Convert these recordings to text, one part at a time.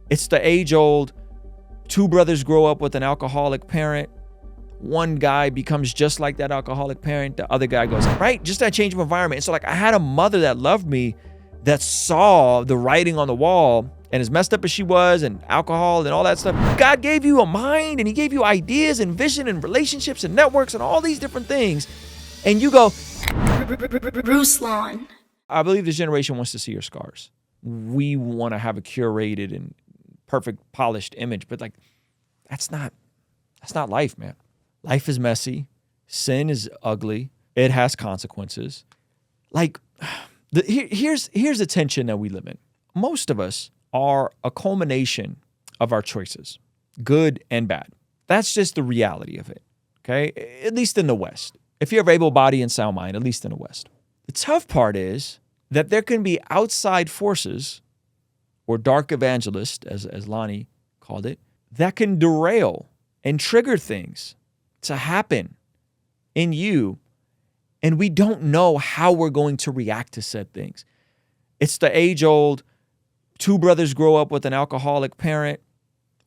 It's the age-old, two brothers grow up with an alcoholic parent. One guy becomes just like that alcoholic parent. The other guy goes, right? Just that change of environment. And so like I had a mother that loved me, that saw the writing on the wall, and as messed up as she was and alcohol and all that stuff, God gave you a mind and he gave you ideas and vision and relationships and networks and all these different things. And you go, Ruslan. I believe this generation wants to see your scars. We want to have a curated and perfect polished image, but like, that's not life, man. Life is messy. Sin is ugly. It has consequences. Like, here's the tension that we live in. Most of us are a culmination of our choices, good and bad. That's just the reality of it, okay? At least in the West. If you have able body and sound mind, at least in the West. The tough part is that there can be outside forces, or dark evangelists, as Lonnie called it, that can derail and trigger things to happen in you, and we don't know how we're going to react to said things. It's the age-old, two brothers grow up with an alcoholic parent.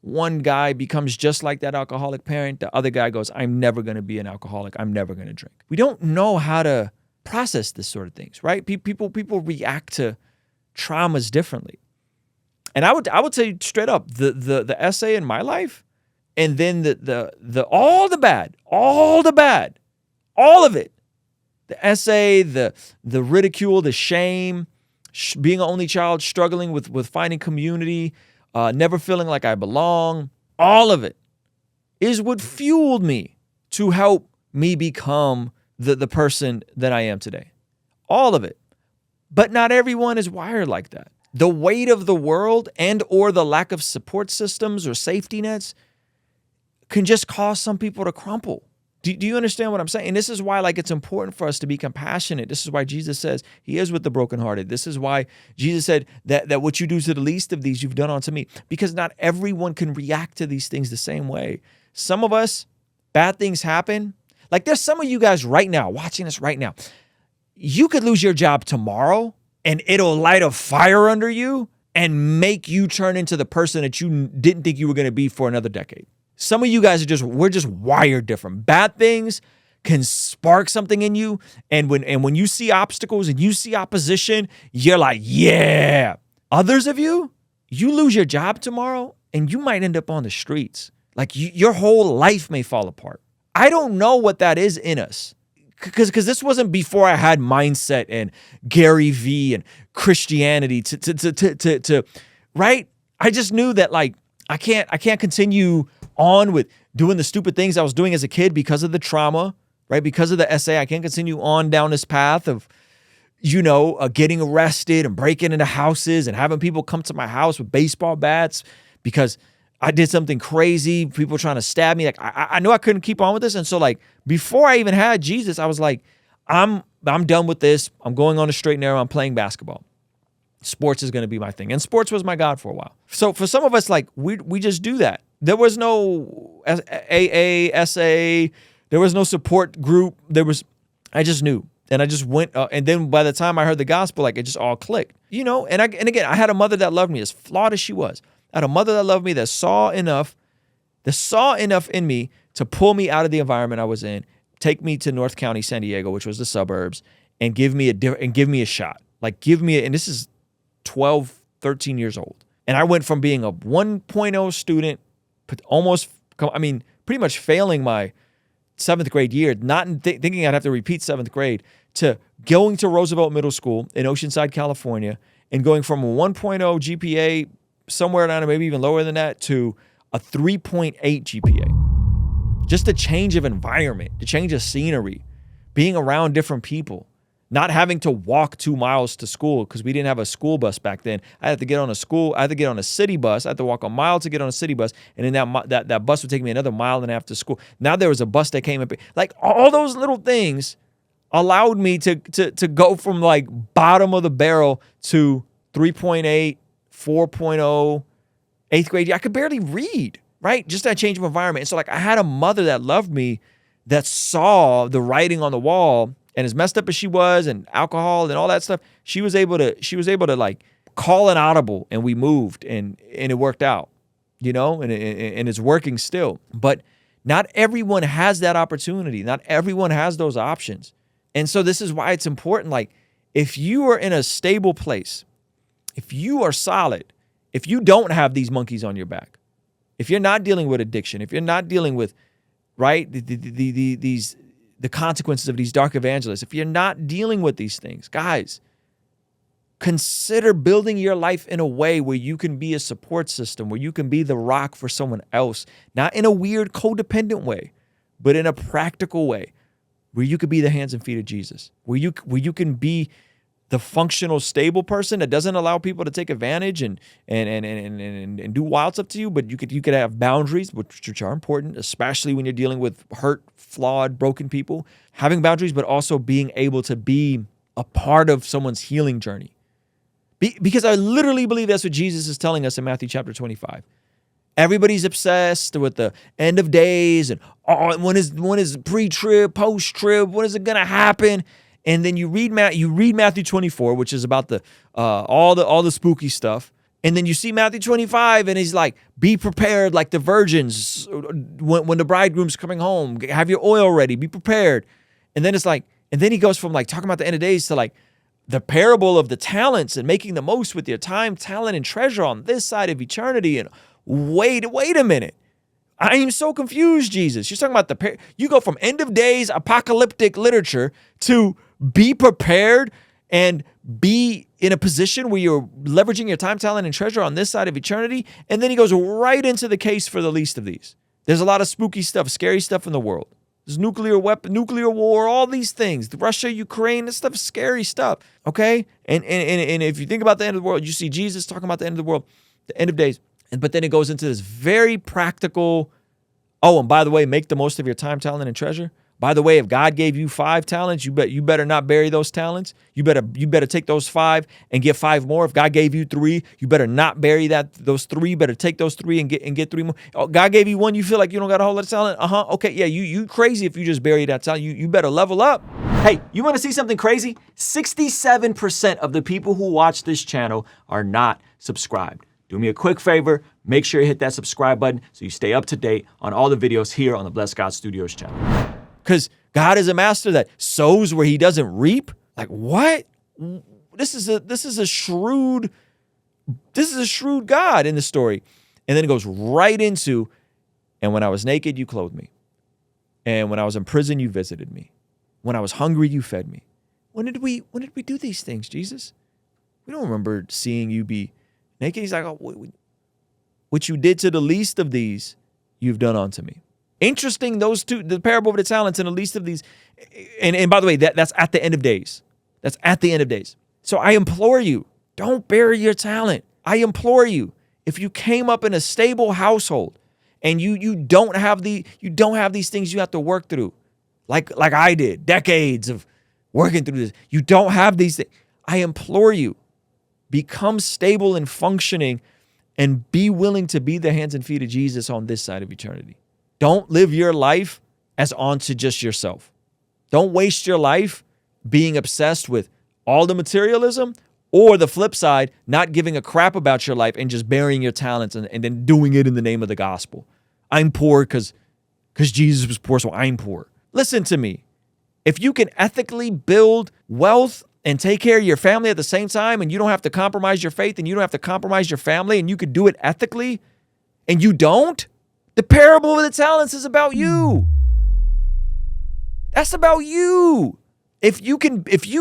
One guy becomes just like that alcoholic parent. The other guy goes, I'm never going to be an alcoholic. I'm never going to drink. We don't know how to process this sort of things, right? People react to traumas differently. And I would tell you straight up, the essay in my life, and then the all the bad, all of it. The essay, the ridicule, the shame, being an only child, struggling with finding community, never feeling like I belong, all of it is what fueled me to help me become the person that I am today. All of it. But not everyone is wired like that. The weight of the world and or the lack of support systems or safety nets can just cause some people to crumple. Do you understand what I'm saying? And this is why it's important for us to be compassionate. This is why Jesus says he is with the brokenhearted. This is why Jesus said that what you do to the least of these, you've done unto me. Because not everyone can react to these things the same way. Some of us, bad things happen. Like there's some of you guys right now, watching this right now. You could lose your job tomorrow and it'll light a fire under you and make you turn into the person that you didn't think you were going to be for another decade. Some of you guys we're just wired different. Bad things can spark something in you. And when you see obstacles and you see opposition, you're like, yeah. Others of you lose your job tomorrow and you might end up on the streets. Like your whole life may fall apart. I don't know what that is in us. Because this wasn't before I had mindset and Gary V and Christianity to right? I just knew that I can't continue on with doing the stupid things I was doing as a kid because of the trauma, right? Because of the essay, I can't continue on down this path of, getting arrested and breaking into houses and having people come to my house with baseball bats because I did something crazy, people trying to stab me. I knew I couldn't keep on with this. And so before I even had Jesus, I was like, I'm done with this. I'm going on a straight and narrow. I'm playing basketball. Sports is going to be my thing. And sports was my God for a while. So for some of us, we just do that. There was no AA, SA. There was no support group. I just knew. And I just went. And then by the time I heard the gospel, it just all clicked. And again, I had a mother that loved me, as flawed as she was. I had a mother that loved me, that saw enough in me to pull me out of the environment I was in, take me to North County, San Diego, which was the suburbs, and give me a shot. And this is 12, 13 years old. And I went from being a 1.0 student, pretty much failing my 7th grade year, not thinking I'd have to repeat 7th grade, to going to Roosevelt Middle School in Oceanside, California, and going from a 1.0 GPA, somewhere down, maybe even lower than that, to a 3.8 GPA. Just a change of environment, the change of scenery, being around different people, not having to walk 2 miles to school because we didn't have a school bus back then. I had to get on a city bus. I had to walk a mile to get on a city bus, and then that bus would take me another mile and a half to school. Now there was a bus that came up. All those little things allowed me to go from bottom of the barrel to 3.8, 4.0, 8th grade. I could barely read, right? Just that change of environment. And so I had a mother that loved me, that saw the writing on the wall, and as messed up as she was and alcohol and all that stuff, she was able to call an audible and we moved and it worked out, you know, and it's working still. But not everyone has that opportunity. Not everyone has those options. And so this is why it's important. Like, if you are in a stable place, if you are solid, if you don't have these monkeys on your back, if you're not dealing with addiction, if you're not dealing with, right, the consequences of these dark evangelists, if you're not dealing with these things, guys, consider building your life in a way where you can be a support system, where you can be the rock for someone else, not in a weird codependent way, but in a practical way, where you could be the hands and feet of Jesus, where you can be the functional, stable person that doesn't allow people to take advantage and do wild stuff to you, but you could have boundaries, which are important, especially when you're dealing with hurt, flawed, broken people. Having boundaries, but also being able to be a part of someone's healing journey. Because I literally believe that's what Jesus is telling us in Matthew chapter 25. Everybody's obsessed with the end of days and when is pre-trib, post-trib, when is it gonna happen? And then you read Matthew 24, which is about the all the spooky stuff. And then you see Matthew 25, and he's like, be prepared like the virgins when the bridegroom's coming home. Have your oil ready, be prepared. And then it's like, and then he goes from like talking about the end of days to like the parable of the talents and making the most with your time, talent, and treasure on this side of eternity. And wait a minute. I am so confused, Jesus. You're talking about you go from end of days apocalyptic literature to be prepared and be in a position where you're leveraging your time, talent, and treasure on this side of eternity. And then he goes right into the case for the least of these. There's a lot of spooky stuff, scary stuff in the world. There's nuclear war, all these things. Russia, Ukraine, this stuff is scary stuff, okay? And if you think about the end of the world, you see Jesus talking about the end of the world, the end of days. But then it goes into this very practical, oh, and by the way, make the most of your time, talent, and treasure. By the way, if God gave you 5 talents, you better not bury those talents. You better take those 5 and get 5 more. If God gave you 3, you better not bury those 3. You better take those 3 and get 3 more. Oh, God gave you 1, you feel like you don't got a whole lot of talent. Okay, yeah, you crazy if you just bury that talent. You better level up. Hey, you want to see something crazy? 67% of the people who watch this channel are not subscribed. Do me a quick favor, make sure you hit that subscribe button so you stay up to date on all the videos here on the Blessed God Studios channel. Because God is a master that sows where he doesn't reap. Like, what? This is a shrewd God in the story. And then it goes right into, and when I was naked, you clothed me. And when I was in prison, you visited me. When I was hungry, you fed me. When did we do these things, Jesus? We don't remember seeing you be naked. He's like, oh, what you did to the least of these, you've done unto me. Interesting, those two, the parable of the talents and the least of these. And by the way, that's at the end of days. That's at the end of days. So I implore you, don't bury your talent. I implore you, if you came up in a stable household and you don't have these things you have to work through, like I did, decades of working through this. You don't have these things. I implore you, become stable and functioning and be willing to be the hands and feet of Jesus on this side of eternity. Don't live your life as onto just yourself. Don't waste your life being obsessed with all the materialism, or the flip side, not giving a crap about your life and just burying your talents and then doing it in the name of the gospel. I'm poor because Jesus was poor, so I'm poor. Listen to me. If you can ethically build wealth and take care of your family at the same time, and you don't have to compromise your faith and you don't have to compromise your family, and you could do it ethically, and you don't, the parable of the talents is about you. That's about you. If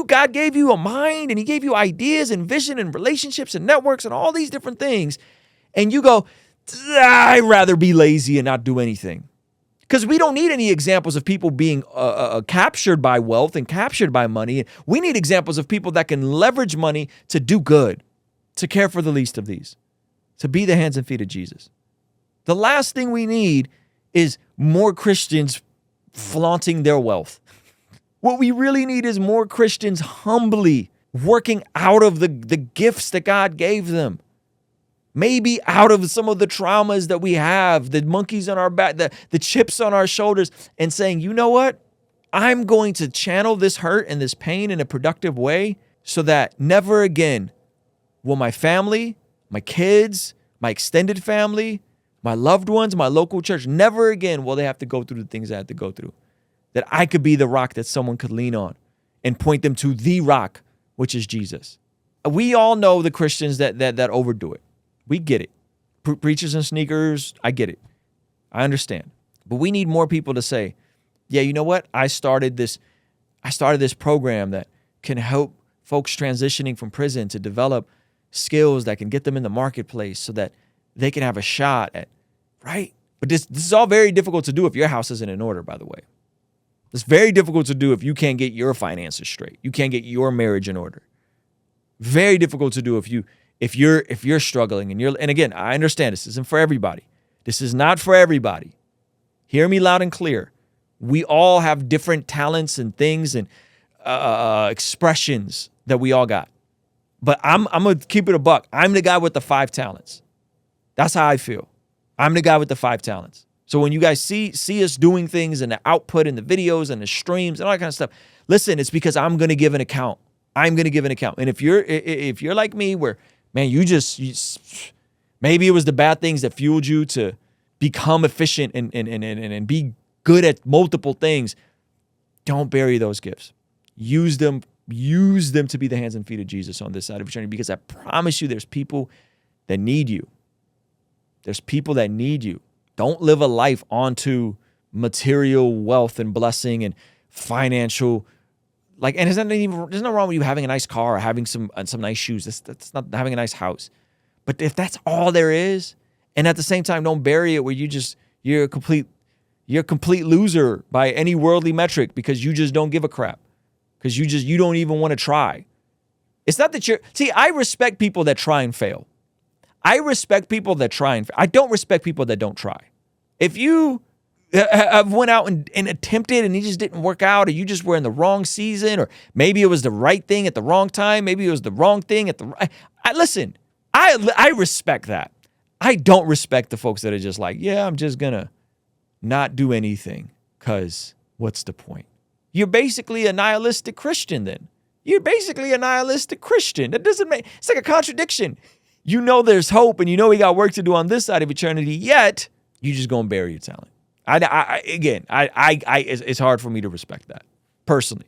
God gave you a mind and he gave you ideas and vision and relationships and networks and all these different things, and you go, I'd rather be lazy and not do anything. Because we don't need any examples of people being captured by wealth and captured by money. We need examples of people that can leverage money to do good, to care for the least of these, to be the hands and feet of Jesus. The last thing we need is more Christians flaunting their wealth. What we really need is more Christians humbly working out of the gifts that God gave them. Maybe out of some of the traumas that we have, the monkeys on our back, the chips on our shoulders, and saying, you know what? I'm going to channel this hurt and this pain in a productive way so that never again will my family, my kids, my extended family, my loved ones, my local church, never again will they have to go through the things I had to go through. That I could be the rock that someone could lean on and point them to the rock, which is Jesus. We all know the Christians that overdo it. We get it. Preachers in sneakers, I get it. I understand. But we need more people to say, yeah, you know what? I started this program that can help folks transitioning from prison to develop skills that can get them in the marketplace so that they can have a shot at, right? But this is all very difficult to do if your house isn't in order, by the way. It's very difficult to do if you can't get your finances straight. You can't get your marriage in order. Very difficult to do if you're struggling and again, I understand this isn't for everybody. This is not for everybody. Hear me loud and clear. We all have different talents and things and expressions that we all got. But I'm going to keep it a buck. I'm the guy with the 5 talents. That's how I feel. I'm the guy with the 5 talents. So when you guys see us doing things and the output and the videos and the streams and all that kind of stuff, listen, it's because I'm going to give an account. I'm going to give an account. And if you're like me where, man, you maybe it was the bad things that fueled you to become efficient and be good at multiple things, don't bury those gifts. Use them to be the hands and feet of Jesus on this side of eternity, because I promise you there's people that need you. There's people that need you. Don't live a life onto material wealth and blessing and financial, and there's nothing wrong with you having a nice car or having some nice shoes. That's not having a nice house. But if that's all there is, and at the same time, don't bury it where you're a complete loser by any worldly metric because you just don't give a crap. Because you don't even want to try. It's not that I respect people that try and fail. I respect people that try and fail. I don't respect people that don't try. If you have went out and attempted and it just didn't work out, or you just were in the wrong season, or maybe it was the right thing at the wrong time, maybe it was the wrong thing at the right. Listen, I respect that. I don't respect the folks that are just like, yeah, I'm just gonna not do anything because what's the point? You're basically a nihilistic Christian then. You're basically a nihilistic Christian. That doesn't make, it's like a contradiction. You know there's hope and you know we got work to do on this side of eternity, yet you just gonna bury your talent. It's hard for me to respect that personally.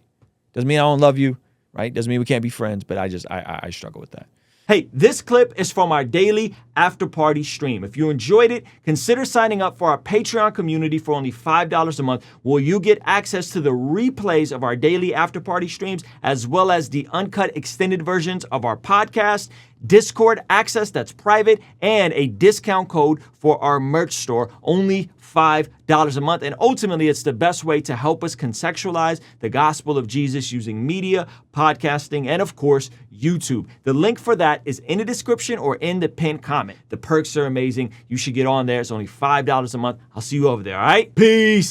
Doesn't mean I don't love you, right? Doesn't mean we can't be friends, but I struggle with that. Hey, this clip is from our daily after party stream. If you enjoyed it, consider signing up for our Patreon community for only $5 a month, where you get access to the replays of our daily after party streams, as well as the uncut extended versions of our podcast, Discord access that's private, and a discount code for our merch store, only $5 a month. And ultimately, it's the best way to help us contextualize the gospel of Jesus using media, podcasting, and of course, YouTube. The link for that is in the description or in the pinned comment. The perks are amazing. You should get on there. It's only $5 a month. I'll see you over there, all right? Peace.